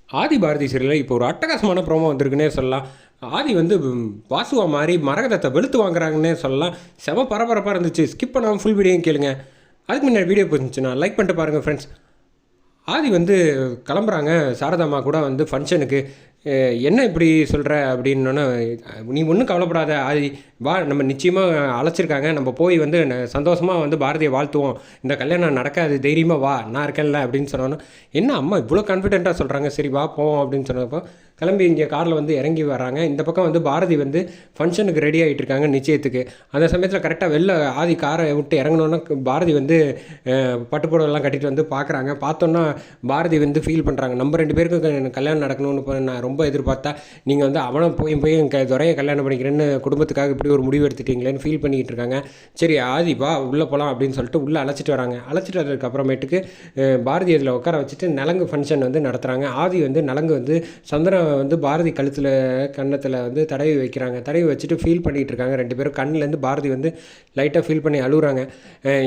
ஆதி பாரதி சீரியலில் இப்போ ஒரு அட்டகாசமான ப்ரோமோ வந்திருக்குன்னே சொல்லலாம். ஆதி வந்து வாசுவா மாதிரி மரகதத்தை வெளுத்து வாங்குறாங்கன்னே சொல்லலாம். செம பரபரப்பாக இருந்துச்சு. ஸ்கிப் பண்ணாமல் ஃபுல் வீடியோ கேளுங்க. அதுக்கு முன்னாடி வீடியோ போயிருந்துச்சுன்னா லைக் பண்ணிட்டு பாருங்கள் ஃப்ரெண்ட்ஸ். ஆதி வந்து கிளம்புறாங்க சாரதாம்மா கூட வந்து ஃபங்க்ஷனுக்கு. என்ன இப்படி சொல்கிற அப்படின்னோன்னே, நீ ஒன்றும் கவலைப்படாத ஆதி, வா நம்ம நிச்சயமாக அழைச்சிருக்காங்க, நம்ம போய் வந்து சந்தோஷமாக வந்து பாரதியை வாழ்த்துவோம், இந்த கல்யாணம் நடக்காது, தைரியமாக வா நான் இருக்கேன்ல அப்படின்னு சொன்னோன்னே, என்ன அம்மா இவ்வளோ கான்ஃபிடென்ட்டாக சொல்கிறாங்க, சரி வா போவோம் அப்படின்னு சொன்னப்போ கிளம்பி இங்கே காரில் வந்து இறங்கி வராங்க. இந்த பக்கம் வந்து பாரதி வந்து ஃபங்க்ஷனுக்கு ரெடி ஆகிட்டு இருக்காங்க நிச்சயத்துக்கு. அந்த சமயத்தில் கரெக்டாக வெளில ஆதி காரை விட்டு இறங்கினோன்னா பாரதி வந்து பட்டுப்புடவெல்லாம் கட்டிட்டு வந்து பார்க்குறாங்க. பார்த்தோன்னா பாரதி வந்து ஃபீல் பண்ணுறாங்க, நம்ம 2 பேருக்கும் கல்யாணம் நடக்கணும்னு நான் ரொம்ப எதிர்பார்த்தா நீங்கள் வந்து அவனை போய் துறையை கல்யாணம் பண்ணிக்கிறேன்னு குடும்பத்துக்காக இப்படி ஒரு முடிவு எடுத்துட்டீங்களேன்னு ஃபீல் பண்ணிக்கிட்டு இருக்காங்க. சரி ஆதி வா உள்ளே போகலாம் அப்படின்னு சொல்லிட்டு உள்ளே அழைச்சிட்டு வராங்க. அழைச்சிட்டு வந்ததுக்கப்புறமேட்டுக்கு பாரதி அதில் உட்கார வச்சுட்டு நலங்கு ஃபங்க்ஷன் வந்து நடத்துகிறாங்க. ஆதி வந்து நலங்கு வந்து சந்திரன் வந்து பாரதி கழுத்தில் கன்னத்தில் வந்து தடவி வைக்கிறாங்க. தடவி வச்சுட்டு ஃபீல் பண்ணிகிட்டு இருக்காங்க. 2 பேரும் கண்ணிலேருந்து பாரதி வந்து லைட்டாக ஃபீல் பண்ணி அழுகுறாங்க.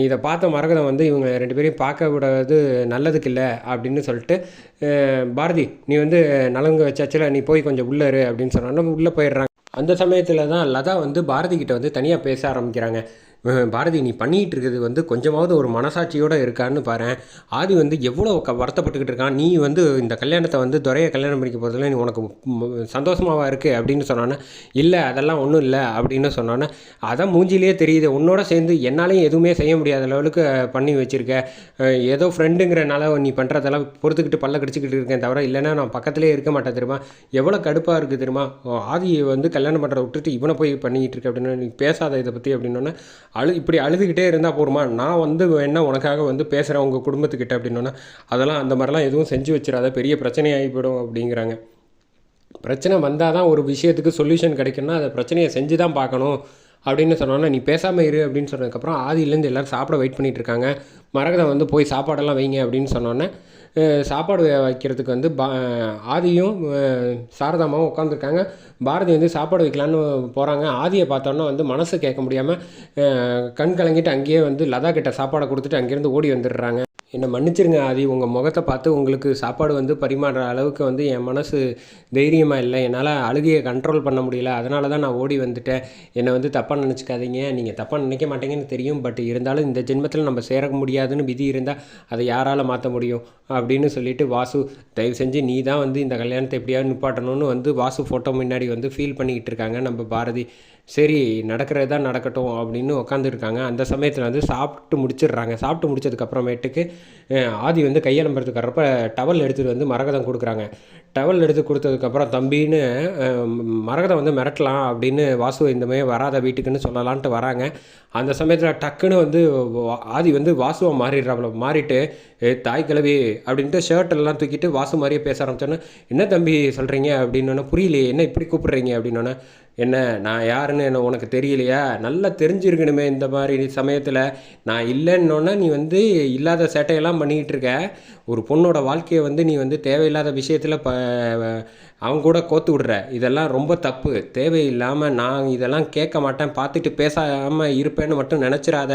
இதை பார்த்த மரகதம் வந்து இவங்க 2 பேரையும் பார்க்க விடாது நல்லதுக்கு இல்லை அப்படின்னு சொல்லிட்டு, பாரதி நீ வந்து நலங்கு வச்சாச்சுல, நீ போய் கொஞ்சம் உள்ளே இரு அப்படின்னு சொன்னாலும் உள்ளே போயிடுறாங்க. அந்த சமயத்தில் தான் லதா வந்து பாரதி கிட்ட வந்து தனியாக பேச ஆரம்பிக்கிறாங்க. பாரதி நீ பண்ணிகிட்டு இருக்கிறது வந்து கொஞ்சமாவது ஒரு மனசாட்சியோடு இருக்கான்னு பாரு. ஆதி வந்து எவ்வளோ வருத்தப்பட்டுக்கிட்டு இருக்கான். நீ வந்து இந்த கல்யாணத்தை வந்து துறையை கல்யாணம் பண்ணிக்க போகிறதுல நீ உனக்கு சந்தோஷமாவா இருக்குது அப்படின்னு சொன்னோன்னே, இல்லை அதெல்லாம் ஒன்றும் இல்லை அப்படின்னு சொன்னோன்னே, அதான் மூஞ்சிலேயே தெரியுது, உன்னோட சேர்ந்து என்னாலையும் எதுவுமே செய்ய முடியாத லெவலுக்கு பண்ணி வச்சுருக்க. ஏதோ ஃப்ரெண்டுங்கிறனால நீ பண்ணுறதெல்லாம் பொறுத்துக்கிட்டு பல்ல கடிச்சிக்கிட்டு இருக்கேன் தவிர, இல்லைன்னா நான் பக்கத்துலேயே இருக்க மாட்டேன் தெரியுமா. எவ்வளோ கடுப்பாக இருக்குது தெரியுமா. ஆதி வந்து கல்யாணம் பண்ணுறத விட்டுட்டு இவனை போய் பண்ணிக்கிட்டு இருக்க அப்படின்னு, நீ பேசாத இதை பற்றி அப்படின்னோன்னே, இப்படி அழுதுகிட்டே இருந்தால் போருமா, நான் வந்து என்ன உனக்காக வந்து பேசுகிறேன் உங்கள் குடும்பத்துக்கிட்ட அப்படின்னோன்னா, அதெல்லாம் அந்த மாதிரிலாம் எதுவும் செஞ்சு வச்சிடாத, பெரிய பிரச்சனையாகி போயிடும் அப்படிங்கிறாங்க. பிரச்சனை வந்தால் தான் ஒரு விஷயத்துக்கு சொல்யூஷன் கிடைக்குன்னா அதை பிரச்சனையை செஞ்சு தான் பார்க்கணும் அப்படின்னு சொன்னோன்னா, நீ பேசாமல் இரு அப்படின்னு சொன்னதுக்கப்புறம் ஆதியிலேருந்து எல்லோரும் சாப்பிட வெயிட் பண்ணிகிட்டு இருக்காங்க. மரகதம் வந்து போய் சாப்பாடெல்லாம் வைங்க அப்படின்னு சொன்னோன்னே, சாப்பாடு வைக்கிறதுக்கு வந்து ஆதியும் சாரதாமாவும் உட்காந்துருக்காங்க. பாரதி வந்து சாப்பாடு வைக்கலான்னு போகிறாங்க. ஆதியை பார்த்தோன்னா வந்து மனசு கேட்க முடியாமல் கண் கலங்கிட்டு அங்கேயே வந்து லதா கிட்ட சாப்பாடை கொடுத்துட்டு அங்கேருந்து ஓடி வந்துடுறாங்க. என்னை மன்னிச்சிருங்க ஆதி, உங்கள் முகத்தை பார்த்து உங்களுக்கு சாப்பாடு வந்து பரிமாறுற அளவுக்கு வந்து என் மனசு தைரியமாக இல்லை, என்னால் அழுகையை கண்ட்ரோல் பண்ண முடியல, அதனால தான் நான் ஓடி வந்துட்டேன், என்னை வந்து தப்பாக நினச்சிக்காதீங்க, நீங்கள் தப்பாக நினைக்க மாட்டீங்கன்னு தெரியும், பட் இருந்தாலும் இந்த ஜென்மத்தில் நம்ம சேர முடியாதுன்னு விதி இருந்தால் அதை யாரால் மாற்ற முடியும் அப்படின்னு சொல்லிட்டு, வாசு தயவு செஞ்சு நீ தான் வந்து இந்த கல்யாணத்தை எப்படியாவது நிப்பாட்டணும்னு வந்து வாசு ஃபோட்டோ முன்னாடி வந்து ஃபீல் பண்ணிக்கிட்டு இருக்காங்க நம்ம பாரதி. சரி நடக்கிறது தான் நடக்கட்டும் அப்படின்னு உட்காந்துருக்காங்க. அந்த சமயத்தில் வந்து சாப்பிட்டு முடிச்சிடுறாங்க. சாப்பிட்டு முடிச்சதுக்கப்புறமேட்டுக்கு ஆதி வந்து கையெழும்புறதுக்கு வரப்போ டவல் எடுத்துகிட்டு வந்து மரகதம் கொடுக்குறாங்க. டவல் எடுத்து கொடுத்ததுக்கப்புறம் தம்பின்னு மரகதம் வந்து மிரட்டலாம் அப்படின்னு வாசு இந்தமாதிரி வராத வீட்டுக்குன்னு சொல்லலான்ட்டு வராங்க. அந்த சமயத்தில் டக்குன்னு வந்து ஆதி வந்து வாசுவை மாறிட்டு தாய் கிழவி அப்படின்ட்டு ஷர்ட்டெல்லாம் தூக்கிட்டு வாசு மாதிரியே பேச ஆரம்பித்தோன்னே, என்ன தம்பி சொல்கிறீங்க அப்படின்னோன்னே, புரியலையே என்ன இப்படி கூப்பிட்றீங்க அப்படின்னோன்னே, என்ன நான் யாருன்னு என்ன உனக்கு தெரியலையா, நல்லா தெரிஞ்சிருக்கணுமே இந்த மாதிரி சமயத்தில், நான் இல்லைன்னொன்னே நீ வந்து இல்லாத சேட்டையெல்லாம் பண்ணிக்கிட்டு இருக்க, ஒரு பொண்ணோட வாழ்க்கையை வந்து நீ வந்து தேவையில்லாத விஷயத்தில் அவங்க கூட கோத்து விடுற, இதெல்லாம் ரொம்ப தப்பு, தேவையில்லாமல் நான் இதெல்லாம் கேட்க மாட்டேன், பார்த்துட்டு பேசாமல் இருப்பேன்னு மட்டும் நினச்சிடாத,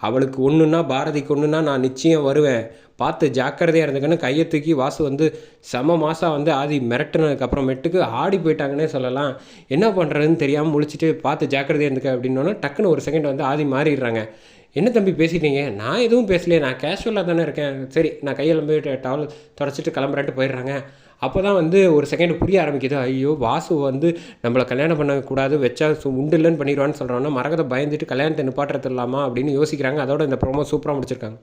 அவளுக்கு ஒன்றுன்னா பாரதிக்கு ஒன்றுன்னா நான் நிச்சயம் வருவேன், பார்த்து ஜாக்கிரதையாக இருந்துக்கன்னு கையை தூக்கி வாசு வந்து செம மாதம் வந்து ஆதி மிரட்டினதுக்கப்புறமேட்டுக்கு ஆடி போயிட்டாங்கன்னே சொல்லலாம். என்ன பண்ணுறதுன்னு தெரியாமல் முழிச்சிட்டு பார்த்து ஜாக்கிரதையாக இருந்துக்க அப்படின்னோன்னா டக்குன்னு ஒரு செகண்ட் வந்து ஆதி மாறிடுறாங்க. என்ன தம்பி பேசிட்டீங்க, நான் எதுவும் பேசலையே, நான் கேஷுவலாக தானே இருக்கேன், சரி நான் கையில் போய் டவல் தொடச்சிட்டு கிளம்புறேன்ட்டு போயிடுறாங்க. அப்போ தான் வந்து ஒரு செகண்ட் புரிய ஆரம்பிக்குது, ஐயோ வாசு வந்து நம்மளை கல்யாணம் பண்ணக்கூடாது, வச்சா உண்டு இல்லைன்னு பண்ணிடுவான்னு சொல்கிறோன்னா மரகதை பயந்துட்டு கல்யாணத்தை நிப்பாட்டுறது இல்லாமா அப்படின்னு யோசிக்கிறாங்க. அதோட இந்த ப்ரோமோ சூப்பராக முடிச்சிருக்காங்க.